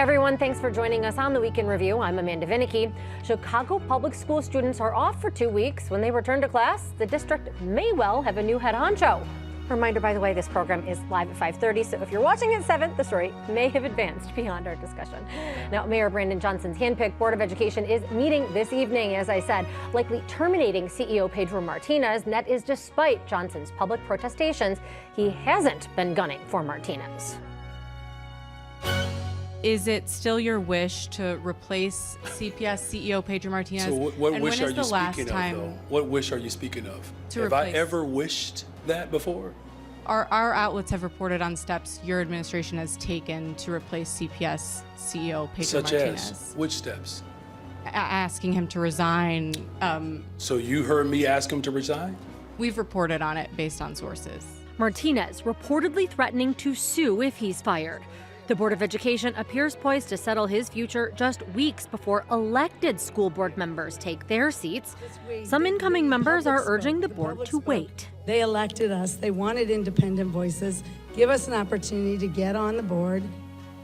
everyone, thanks for joining us on the Week in Review. I'm Amanda Vinicky. Chicago public school students are off for 2 weeks. When they return to class, the district may well have a new head honcho. Reminder, by the way, this program is live at 5:30, so if you're watching at 7, the story may have advanced beyond our discussion. Now, Mayor Brandon Johnson's handpicked Board of Education is meeting this evening, as I said, likely terminating CEO Pedro Martinez, and that is despite Johnson's public protestations. He hasn't been gunning for Martinez. Is it still your wish to replace CPS CEO Pedro Martinez? So what wish are you speaking of, though? What wish are you speaking of? Have I ever wished that before? Our outlets have reported on steps your administration has taken to replace CPS CEO Pedro Martinez. Such as? Which steps? Asking him to resign. So you heard me ask him to resign? We've reported on it based on sources. Martinez reportedly threatening to sue if he's fired. The Board of Education appears poised to settle his future just weeks before elected school board members take their seats. Some incoming members are urging the board to wait. They elected us. They wanted independent voices. Give us an opportunity to get on the board,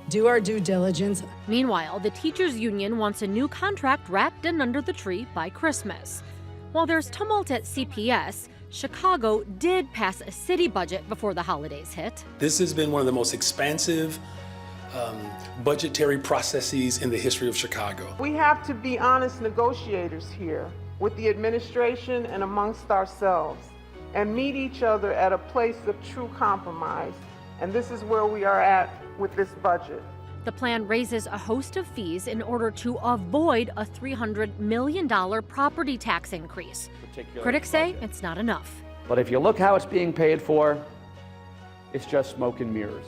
do our due diligence. Meanwhile, the teachers union wants a new contract wrapped and under the tree by Christmas. While there's tumult at CPS, Chicago did pass a city budget before the holidays hit. This has been one of the most expansive budgetary processes in the history of Chicago. We have to be honest negotiators here with the administration and amongst ourselves and meet each other at a place of true compromise. And this is where we are at with this budget. The plan raises a host of fees in order to avoid a $300 million property tax increase. Critics say it's not enough. But if you look how it's being paid for, it's just smoke and mirrors.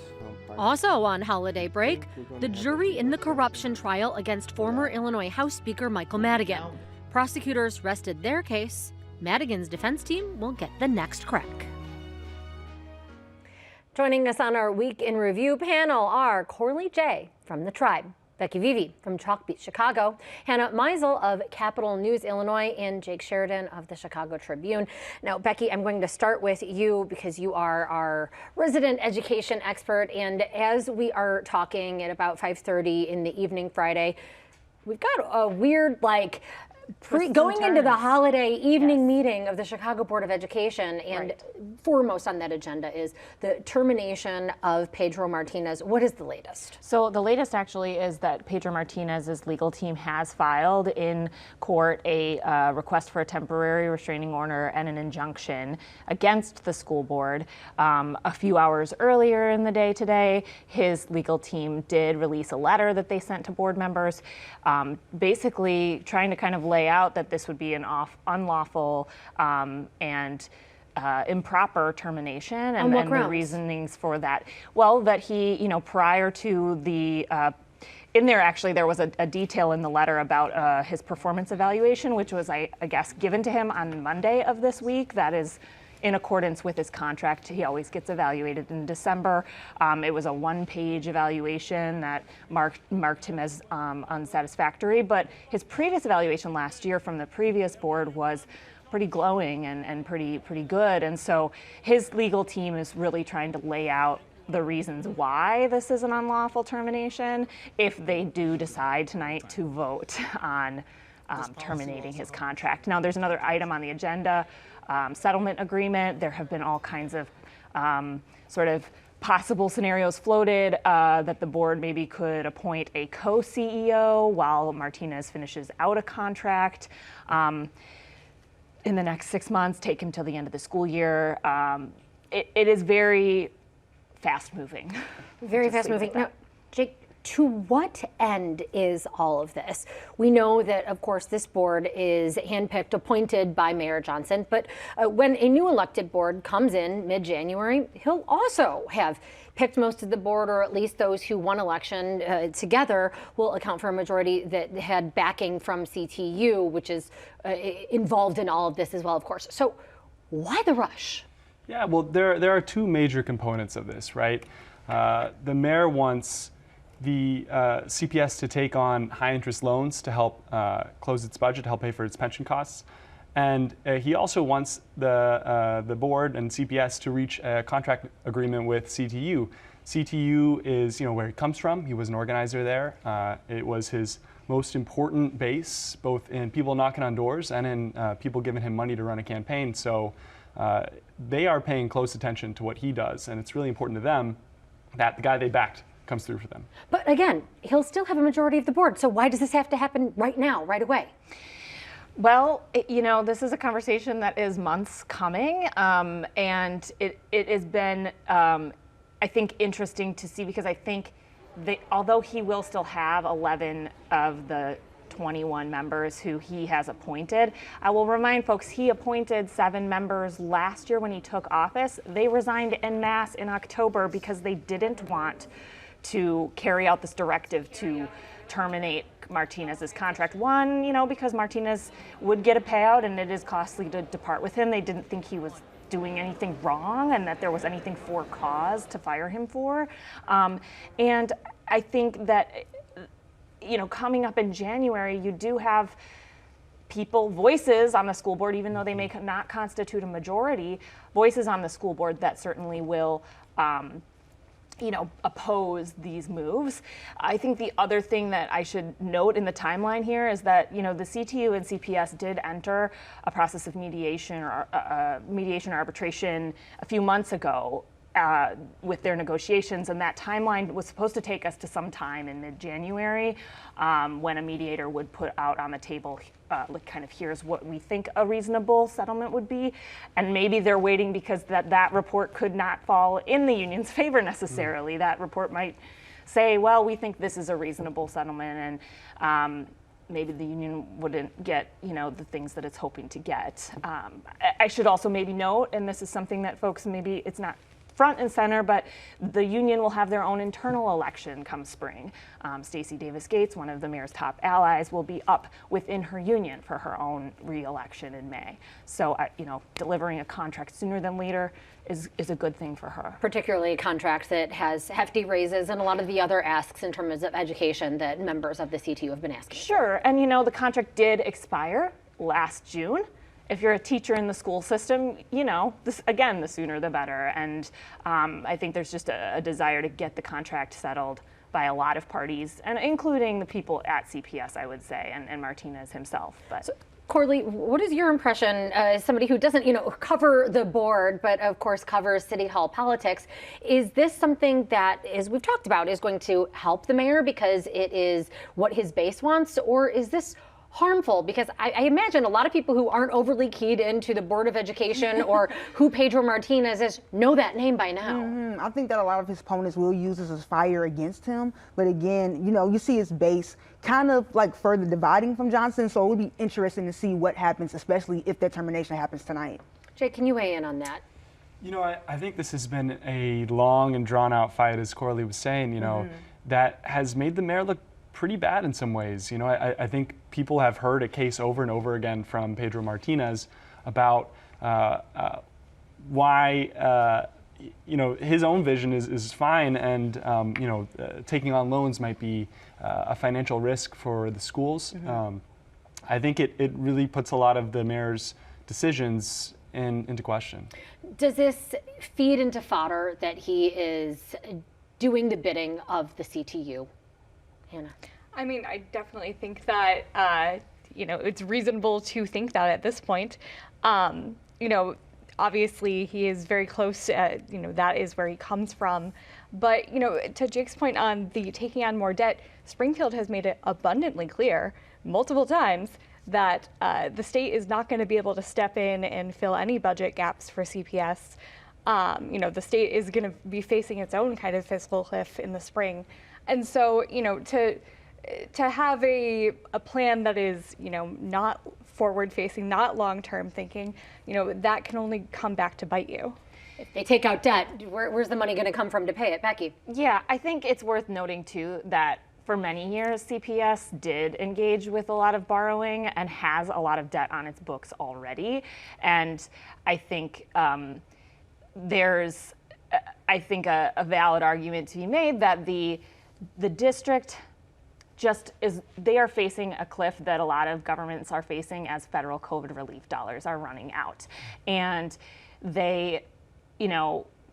Also on holiday break, the jury in the corruption trial against former Illinois House Speaker Michael Madigan. Prosecutors rested their case. Madigan's defense team will get the next crack. Joining us on our Week in Review panel are Corley J. from The Tribe, Becky Vivi from Chalk Beat Chicago, Hannah Meisel of Capital News Illinois, and Jake Sheridan of the Chicago Tribune. Now, Becky, I'm going to start with you because you are our resident education expert, and as we are talking at about 5:30 in the evening Friday, we've got a weird, going into the holiday evening meeting of the Chicago Board of Education, and foremost on that agenda is the termination of Pedro Martinez. What is the latest? So the latest actually is that Pedro Martinez's legal team has filed in court a request for a temporary restraining order and an injunction against the school board. A few hours earlier in the day today, his legal team did release a letter that they sent to board members, basically trying to kind of lay out that this would be an unlawful and improper termination, and the reasonings for that. Well, that he, prior to the in there, actually, there was a detail in the letter about his performance evaluation, which was, I guess, given to him on Monday of this week. That is in accordance with his contract. He always gets evaluated in December. It was a one-page evaluation that marked him as unsatisfactory, but his previous evaluation last year from the previous board was pretty glowing and pretty good. And so his legal team is really trying to lay out the reasons why this is an unlawful termination if they do decide tonight to vote on terminating his contract. Now, there's another item on the agenda, settlement agreement. There have been all kinds of sort of possible scenarios floated that the board maybe could appoint a co-CEO while Martinez finishes out a contract in the next 6 months, take him till the end of the school year. It is very fast-moving. Very fast-moving. Now, Jake, to what end is all of this? We know that, of course, this board is handpicked, appointed by Mayor Johnson, but when a new elected board comes in mid-January, he'll also have picked most of the board, or at least those who won election together will account for a majority that had backing from CTU, which is involved in all of this as well, of course. So why the rush? Yeah, well, there are two major components of this, right? The mayor wants the CPS to take on high-interest loans to help close its budget, to help pay for its pension costs. And he also wants the board and CPS to reach a contract agreement with CTU CTU is, where he comes from. He was an organizer there. It was his most important base, both in people knocking on doors and in people giving him money to run a campaign. So they are paying close attention to what he does, and it's really important to them that the guy they backed comes through for them. But again, he'll still have a majority of the board. So why does this have to happen right now, right away? Well, this is a conversation that is months coming, and it has been, I think, interesting to see, because I think although he will still have 11 of the 21 members who he has appointed, I will remind folks he appointed 7 members last year when he took office. They resigned en masse in October because they didn't want to carry out this directive to terminate Martinez's contract. One, because Martinez would get a payout and it is costly to depart with him. They didn't think he was doing anything wrong and that there was anything for cause to fire him for. And I think that, coming up in January, you do have voices on the school board, even though they may not constitute a majority, voices on the school board that certainly will oppose these moves. I think the other thing that I should note in the timeline here is that, the CTU and CPS did enter a process of mediation or arbitration a few months ago with their negotiations, and that timeline was supposed to take us to some time in mid-January when a mediator would put out on the table here's what we think a reasonable settlement would be. And maybe they're waiting because that report could not fall in the union's favor necessarily. That report might say, well, we think this is a reasonable settlement, and maybe the union wouldn't get, the things that it's hoping to get. I should also maybe note, and this is something that folks, maybe it's not front and center, but the union will have their own internal election come spring. Stacey Davis Gates, one of the mayor's top allies, will be up within her union for her own re-election in May. So, delivering a contract sooner than later is a good thing for her. Particularly a contract that has hefty raises and a lot of the other asks in terms of education that members of the CTU have been asking. Sure, and the contract did expire last June. If you're a teacher in the school system, the sooner the better. And I think there's just a desire to get the contract settled by a lot of parties, and including the people at CPS, I would say, and Martinez himself. But. So, Corley, what is your impression, as somebody who doesn't, cover the board, but of course covers City Hall politics? Is this something that, as we've talked about, is going to help the mayor because it is what his base wants, or is this harmful? Because I imagine a lot of people who aren't overly keyed into the Board of Education or who Pedro Martinez is know that name by now. I think that a lot of his opponents will use this as fire against him. But again, you see his base kind of further dividing from Johnson. So it would be interesting to see what happens, especially if that termination happens tonight. Jake, can you weigh in on that? I think this has been a long and drawn out fight, as Corley was saying, that has made the mayor look pretty bad in some ways. I think people have heard a case over and over again from Pedro Martinez about why his own vision is fine, and taking on loans might be a financial risk for the schools. I think it really puts a lot of the mayor's decisions into question. Does this feed into fodder that he is doing the bidding of the CTU? Hannah. I mean, I definitely think that, it's reasonable to think that at this point. Obviously he is very close, that is where he comes from. But, to Jake's point on the taking on more debt, Springfield has made it abundantly clear multiple times that the state is not going to be able to step in and fill any budget gaps for CPS. The state is going to be facing its own kind of fiscal cliff in the spring. And so, to have a plan that is, not forward-facing, not long-term thinking, that can only come back to bite you. If they take out debt, where's the money going to come from to pay it? Becky? Yeah, I think it's worth noting, too, that for many years, CPS did engage with a lot of borrowing and has a lot of debt on its books already. And I think there's, a valid argument to be made that the district they are facing a cliff that a lot of governments are facing as federal COVID relief dollars are running out. And they,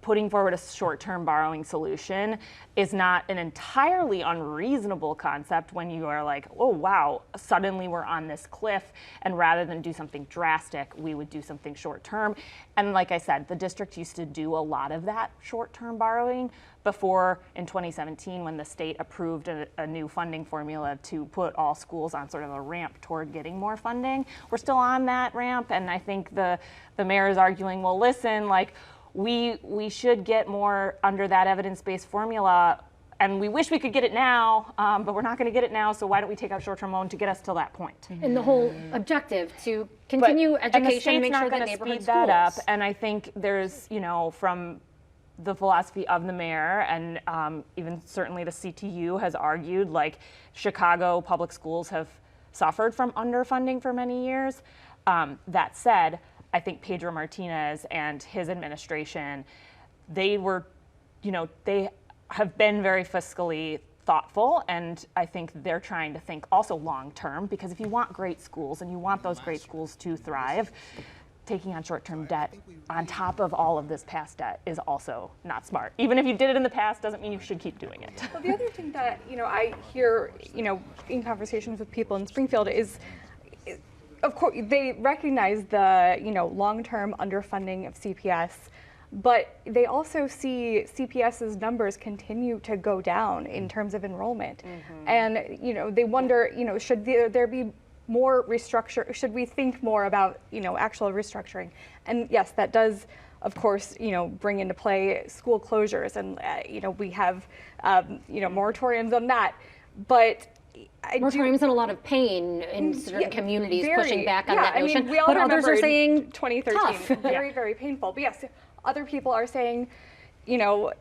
putting forward a short-term borrowing solution is not an entirely unreasonable concept when you are like, oh wow, suddenly we're on this cliff, and rather than do something drastic, we would do something short-term. And like I said, the district used to do a lot of that short-term borrowing before in 2017 when the state approved a new funding formula to put all schools on sort of a ramp toward getting more funding. We're still on that ramp, and I think the mayor is arguing, well, listen, like, we should get more under that evidence-based formula, and we wish we could get it now, but we're not going to get it now, so why don't we take out short-term loan to get us to that point? And the whole objective to continue education, make sure that neighborhood schools. That up, and I think there's, you know, from the philosophy of the mayor, and even certainly the CTU has argued, like, Chicago public schools have suffered from underfunding for many years. That said, I think Pedro Martinez and his administration, they were, you know, they have been very fiscally thoughtful, and I think they're trying to think also long term, because if you want great schools and you want those great schools to thrive, taking on short-term debt on top of all of this past debt is also not smart. Even if you did it in the past, doesn't mean you should keep doing it. Well, the other thing that, you know, I hear, you know, in conversations with people in Springfield is, of course, they recognize the, you know, long-term underfunding of CPS, but they also see CPS's numbers continue to go down in terms of enrollment. And, you know, they wonder, you know, should there be more restructure? Should we think more about, you know, actual restructuring? And yes, that does, of course, you know, bring into play school closures, and you know, we have, you know, moratoriums on that. But moratoriums and a lot of pain in certain communities pushing back on that notion. I mean, we all but others are saying 2013, tough. very, very painful. But yes, other people are saying, you know,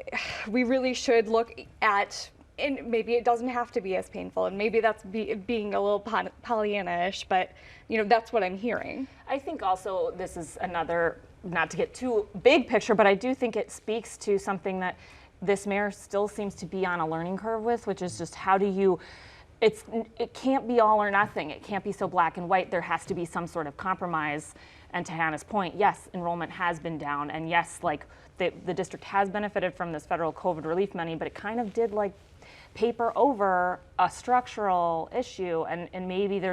we really should look at, and maybe it doesn't have to be as painful, and maybe that's being a little Pollyanna-ish, but, you know, that's what I'm hearing. I think also this is another, not to get too big picture, but I do think it speaks to something that this mayor still seems to be on a learning curve with, which is just how do you, it can't be all or nothing. It can't be so black and white. There has to be some sort of compromise. And to Hannah's point, yes, enrollment has been down, and yes, like the district has benefited from this federal COVID relief money, but it kind of did like paper over a structural issue, and maybe there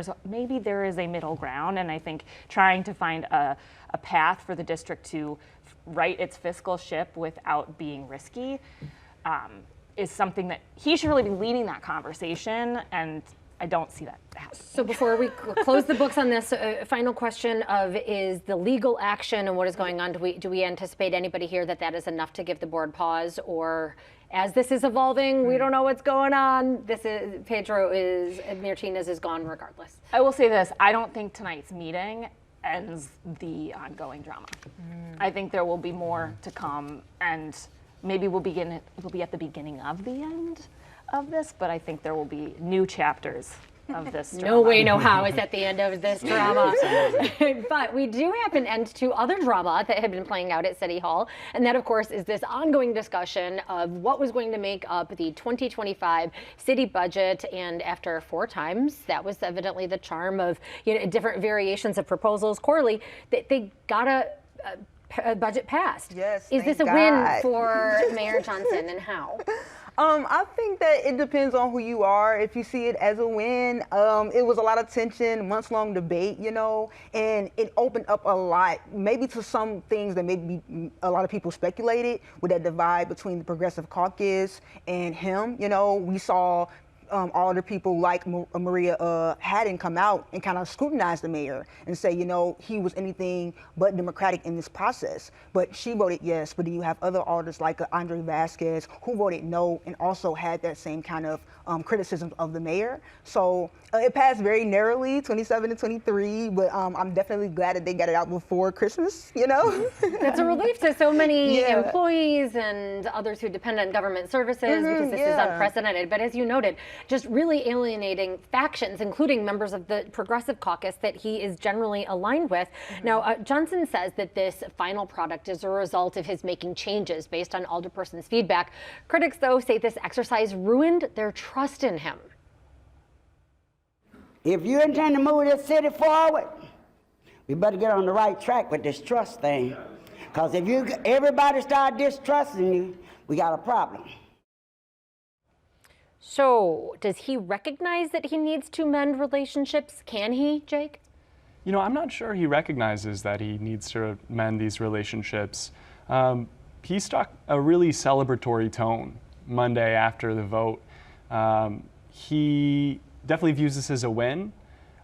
is a middle ground, and I think trying to find a path for the district to right its fiscal ship without being risky is something that he should really be leading that conversation, and I don't see that happening. So before we close the books on this, final question of is the legal action and what is going on, do we anticipate anybody here that is enough to give the board pause, or as this is evolving, we don't know what's going on, Martinez is gone regardless? I will say this, I don't think tonight's meeting ends the ongoing drama. I think there will be more to come, and maybe we'll be at the beginning of the end of this, but I think there will be new chapters of this drama. No way, no how is at the end of this drama. But we do have an end to other drama that had been playing out at City Hall, and that, of course, is this ongoing discussion of what was going to make up the 2025 city budget. And after 4 times, that was evidently the charm of, you know, different variations of proposals. Corley, they got a budget passed. Yes. Is this a win for Mayor Johnson, and how? I think that it depends on who you are. If you see it as a win, it was a lot of tension, months-long debate, you know, and it opened up a lot, maybe to some things that maybe a lot of people speculated with that divide between the Progressive Caucus and him. You know, we saw older people like Maria Haddon come out and kind of scrutinize the mayor and say, you know, he was anything but democratic in this process. But she voted yes. But then you have other alders like Andre Vasquez who voted no and also had that same kind of criticism of the mayor. So it passed very narrowly, 27 to 23. But I'm definitely glad that they got it out before Christmas, you know? That's a relief to so many employees and others who depend on government services because this is unprecedented. But as you noted, just really alienating factions, including members of the Progressive Caucus that he is generally aligned with. Now, Johnson says that this final product is a result of his making changes based on alderpersons' feedback. Critics, though, say this exercise ruined their trust in him. If you intend to move this city forward, we better get on the right track with this trust thing. Because if everybody start distrusting you, we got a problem. So, does he recognize that he needs to mend relationships? Can he, Jake? You know, I'm not sure he recognizes that he needs to mend these relationships. He struck a really celebratory tone Monday after the vote. He definitely views this as a win,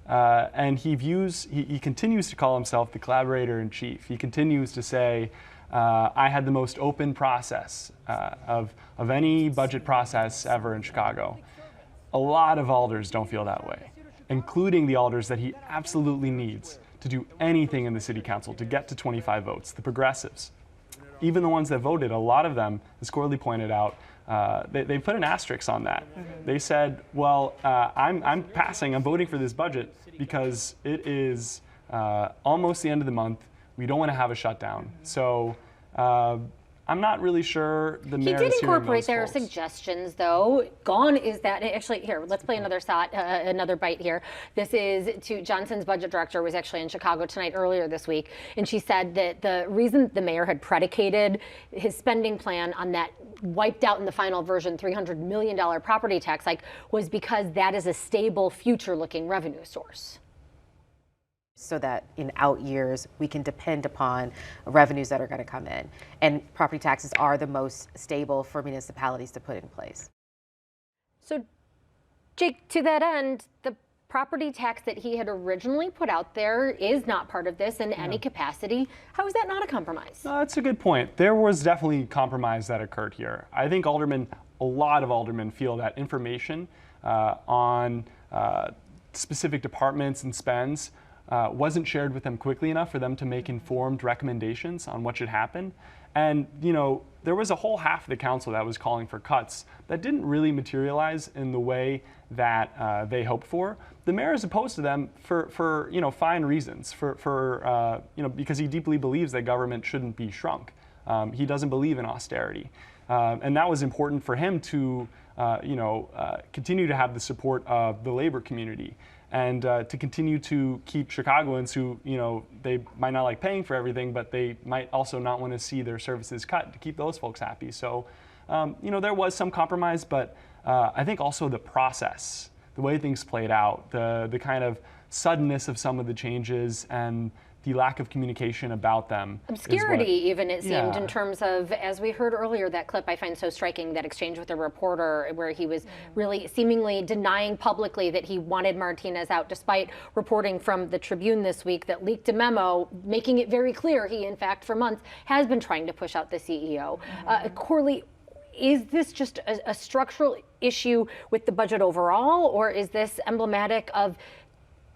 and he continues to call himself the collaborator-in-chief. He continues to say, I had the most open process of any budget process ever in Chicago. A lot of alders don't feel that way, including the alders that he absolutely needs to do anything in the city council to get to 25 votes, the progressives. Even the ones that voted, a lot of them, as Corley pointed out, they put an asterisk on that. They said, well, I'm voting for this budget because it is almost the end of the month. We don't want to have a shutdown. So I'm not really sure the mayor is hearing those folks. He did incorporate their suggestions, though. Gone is that. Actually, here, let's play another bite here. This is to Johnson's budget director, was actually in Chicago tonight earlier this week, and she said that the reason the mayor had predicated his spending plan on that wiped out in the final version $300 million property tax hike was because that is a stable, future-looking revenue source. So that in out years we can depend upon revenues that are going to come in. And property taxes are the most stable for municipalities to put in place. So, Jake, to that end, the property tax that he had originally put out there is not part of this in any capacity. How is that not a compromise? That's a good point. There was definitely compromise that occurred here. I think a lot of aldermen feel that information on specific departments and spends wasn't shared with them quickly enough for them to make informed recommendations on what should happen. And, you know, there was a whole half of the council that was calling for cuts that didn't really materialize in the way that they hoped for. The mayor is opposed to them for you know, fine reasons, you know, because he deeply believes that government shouldn't be shrunk. He doesn't believe in austerity. And that was important for him to, you know, continue to have the support of the labor community. And to continue to keep Chicagoans who, you know, they might not like paying for everything, but they might also not want to see their services cut, to keep those folks happy. So, you know, there was some compromise, but I think also the process, the way things played out, the kind of suddenness of some of the changes and the lack of communication about them. Obscurity, even, it seemed, in terms of, as we heard earlier, that clip I find so striking, that exchange with a reporter where he was really seemingly denying publicly that he wanted Martinez out, despite reporting from the Tribune this week that leaked a memo making it very clear he, in fact, for months has been trying to push out the CEO. Corley, is this just a structural issue with the budget overall, or is this emblematic of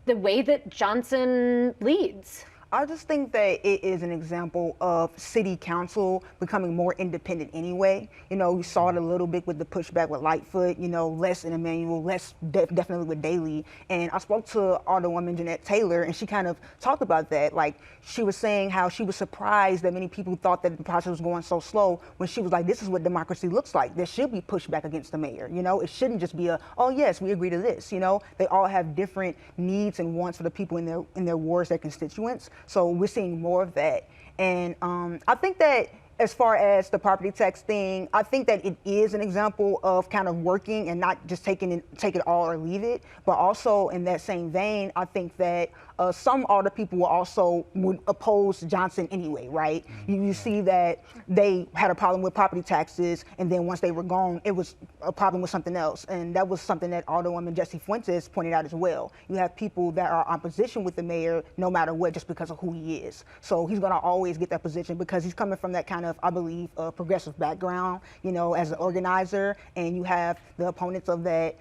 the way that Johnson leads? I just think that it is an example of city council becoming more independent anyway. You know, we saw it a little bit with the pushback with Lightfoot, you know, less in Emmanuel, less definitely with Reilly. And I spoke to Alderwoman Jeanette Taylor, and she kind of talked about that. Like, she was saying how she was surprised that many people thought that the process was going so slow, when she was like, this is what democracy looks like. There should be pushback against the mayor. You know, it shouldn't just be oh yes, we agree to this. You know, they all have different needs and wants for the people in their wards, their constituents. So we're seeing more of that. And I think that as far as the property tax thing, I think that it is an example of kind of working and not just take it all or leave it. But also in that same vein, I think that some older people would oppose Johnson anyway, right? You see that they had a problem with property taxes, and then once they were gone, it was a problem with something else. And that was something that Alderwoman Jessie Fuentes pointed out as well. You have people that are in opposition with the mayor no matter what, just because of who he is. So he's gonna always get that position because he's coming from that kind of, I believe, progressive background, you know, as an organizer, and you have the opponents of that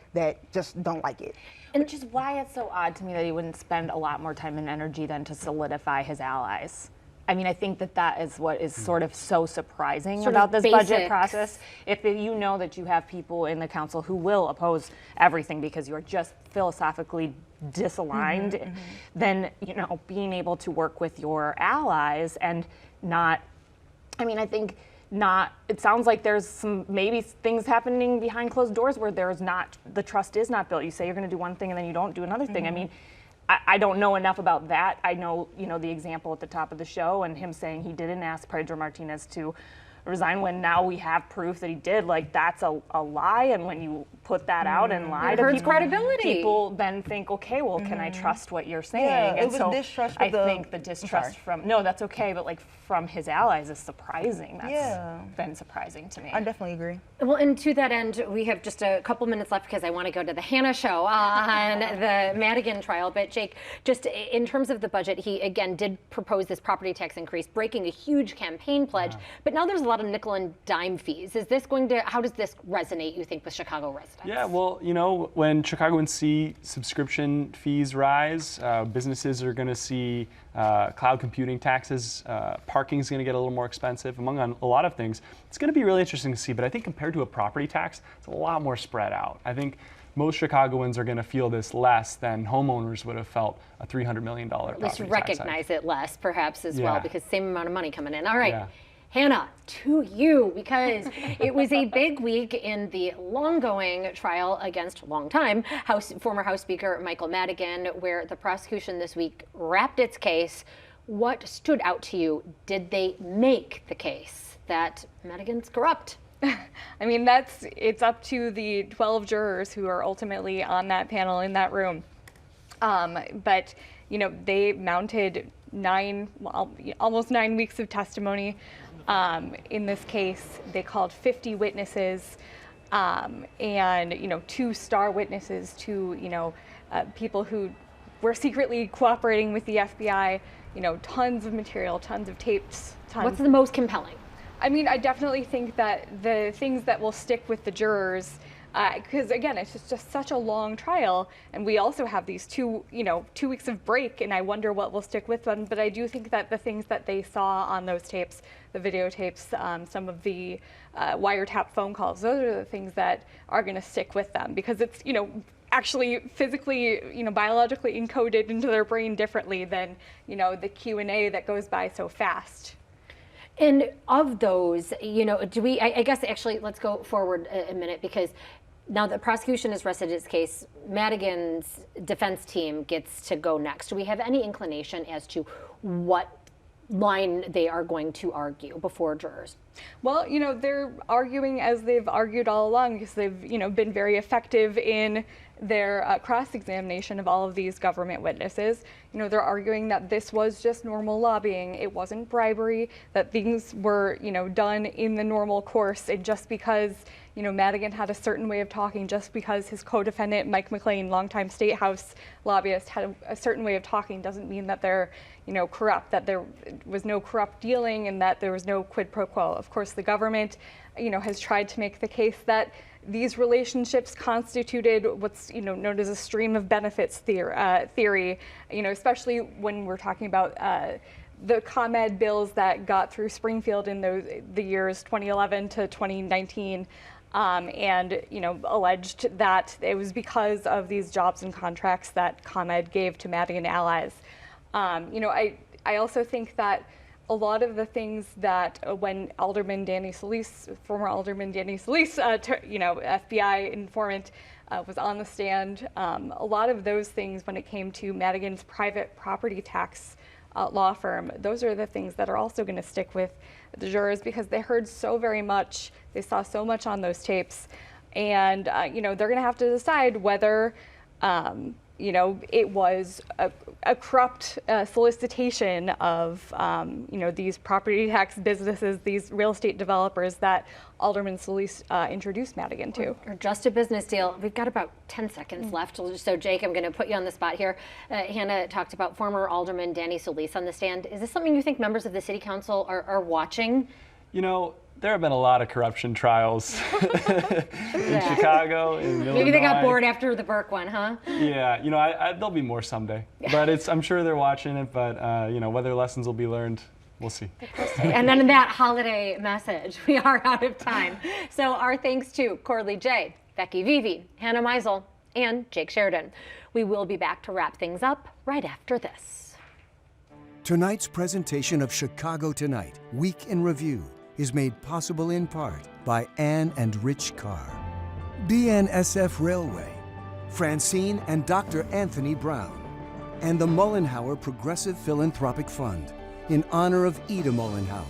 just don't like it. Which is why it's so odd to me that he wouldn't spend a lot more time and energy then to solidify his allies. I mean, I think that is what is sort of so surprising about this budget process. If you know that you have people in the council who will oppose everything because you're just philosophically disaligned, then, you know, being able to work with your allies and not, I mean, I think it sounds like there's some maybe things happening behind closed doors where there's not, the trust is not built. You say you're going to do one thing and then you don't do another thing. I mean, I don't know enough about that. I know, the example at the top of the show and him saying he didn't ask Pedro Martinez to resign when now we have proof that he did. Like, that's a lie, and when you put that out and lie to hurts people, credibility. People then think, okay, well, can I trust what you're saying? Yeah, and it was so distrust I with the- think the distrust no, that's okay, but like from his allies is surprising. That's been surprising to me. I definitely agree. Well, and to that end, we have just a couple minutes left because I want to go to the Hannah show on the Madigan trial. But Jake, just in terms of the budget, he again did propose this property tax increase, breaking a huge campaign pledge. But now there's a lot of nickel and dime fees. Is this going to, how does this resonate, you think, with Chicago residents? Yeah, well, when Chicagoans see subscription fees rise, businesses are going to see cloud computing taxes, parking is going to get a little more expensive, among a lot of things. It's going to be really interesting to see, but I think compared to a property tax, it's a lot more spread out. I think most Chicagoans are going to feel this less than homeowners would have felt a $300 million property tax. At least recognize it less, perhaps, as well, because same amount of money coming in. All right. Yeah. Hannah, to you, because it was a big week in the long-going trial against former House Speaker Michael Madigan, where the prosecution this week wrapped its case. What stood out to you? Did they make the case that Madigan's corrupt? I mean, it's up to the 12 jurors who are ultimately on that panel in that room. But they mounted almost 9 weeks of testimony. In this case, they called 50 witnesses, and 2 star witnesses, 2 people who were secretly cooperating with the FBI. Tons of material, tons of tapes. What's the most compelling? I mean, I definitely think that the things that will stick with the jurors, because again, it's just such a long trial, and we also have these 2 weeks of break, and I wonder what will stick with them. But I do think that the things that they saw on those tapes, the videotapes, some of the wiretap phone calls, those are the things that are going to stick with them, because it's actually physically, biologically encoded into their brain differently than the Q&A that goes by so fast. And of those, do we, I guess actually let's go forward a minute, because now the prosecution has rested its case, Madigan's defense team gets to go next. Do we have any inclination as to what line they are going to argue before jurors? Well, they're arguing as they've argued all along, because they've, been very effective in their cross-examination of all of these government witnesses. They're arguing that this was just normal lobbying. It wasn't bribery, that things were, done in the normal course. And just because, Madigan had a certain way of talking, just because his co-defendant, Mike McLean, longtime state house lobbyist, had a certain way of talking, doesn't mean that they're, corrupt, that there was no corrupt dealing and that there was no quid pro quo. Of course, the government, has tried to make the case that these relationships constituted what's known as a stream of benefits theory, especially when we're talking about the ComEd bills that got through Springfield in the years 2011 to 2019, and alleged that it was because of these jobs and contracts that ComEd gave to Madigan allies. I also think that a lot of the things that when Alderman Danny Solis, former Alderman Danny Solis, FBI informant, was on the stand, a lot of those things when it came to Madigan's private property tax law firm, those are the things that are also going to stick with the jurors, because they heard so very much, they saw so much on those tapes, and they're going to have to decide whether it was a corrupt solicitation of, these property tax businesses, these real estate developers that Alderman Solis introduced Madigan to. Or just a business deal. We've got about 10 seconds left. So Jake, I'm going to put you on the spot here. Hannah talked about former Alderman Danny Solis on the stand. Is this something you think members of the City Council are watching? There have been a lot of corruption trials in Chicago, in Illinois. Maybe they got bored after the Burke one, huh? Yeah, there'll be more someday. But I'm sure they're watching it, but whether lessons will be learned, we'll see. And then that holiday message, we are out of time. So our thanks to Corley J, Becky Vivi, Hannah Meisel, and Jake Sheridan. We will be back to wrap things up right after this. Tonight's presentation of Chicago Tonight, Week in Review, is made possible in part by Ann and Rich Carr, BNSF Railway, Francine and Dr. Anthony Brown, and the Mollenhauer Progressive Philanthropic Fund in honor of Ida Mollenhauer,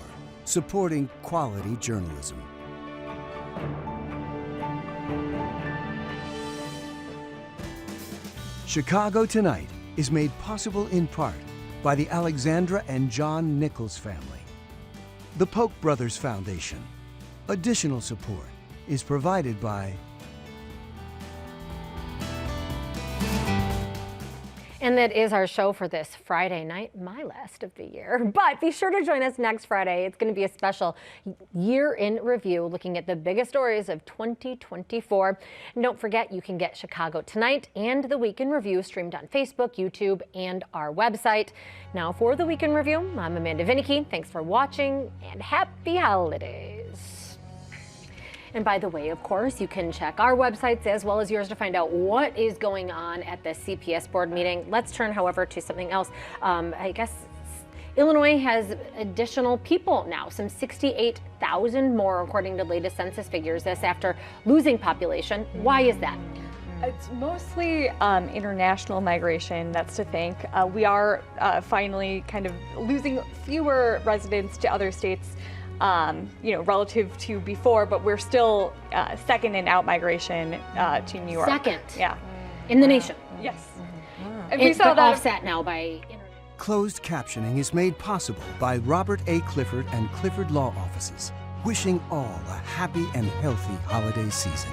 supporting quality journalism. Chicago Tonight is made possible in part by the Alexandra and John Nichols family. The Polk Brothers Foundation. Additional support is provided by And that is our show for this Friday night, my last of the year. But be sure to join us next Friday. It's going to be a special year in review, looking at the biggest stories of 2024. And don't forget, you can get Chicago Tonight and the Week in Review streamed on Facebook, YouTube, and our website. Now for the Week in Review, I'm Amanda Vinicky. Thanks for watching and happy holidays. And by the way, of course, you can check our websites as well as yours to find out what is going on at the CPS board meeting. Let's turn, however, to something else. I guess Illinois has additional people now, some 68,000 more, according to latest census figures. This after losing population. Why is that? It's mostly international migration that's to thank. We are finally kind of losing fewer residents to other states, relative to before, but we're still second in out-migration to New York. Second? Yeah. In the nation? Yes. And we saw that offset now by Closed captioning is made possible by Robert A. Clifford and Clifford Law Offices, wishing all a happy and healthy holiday season.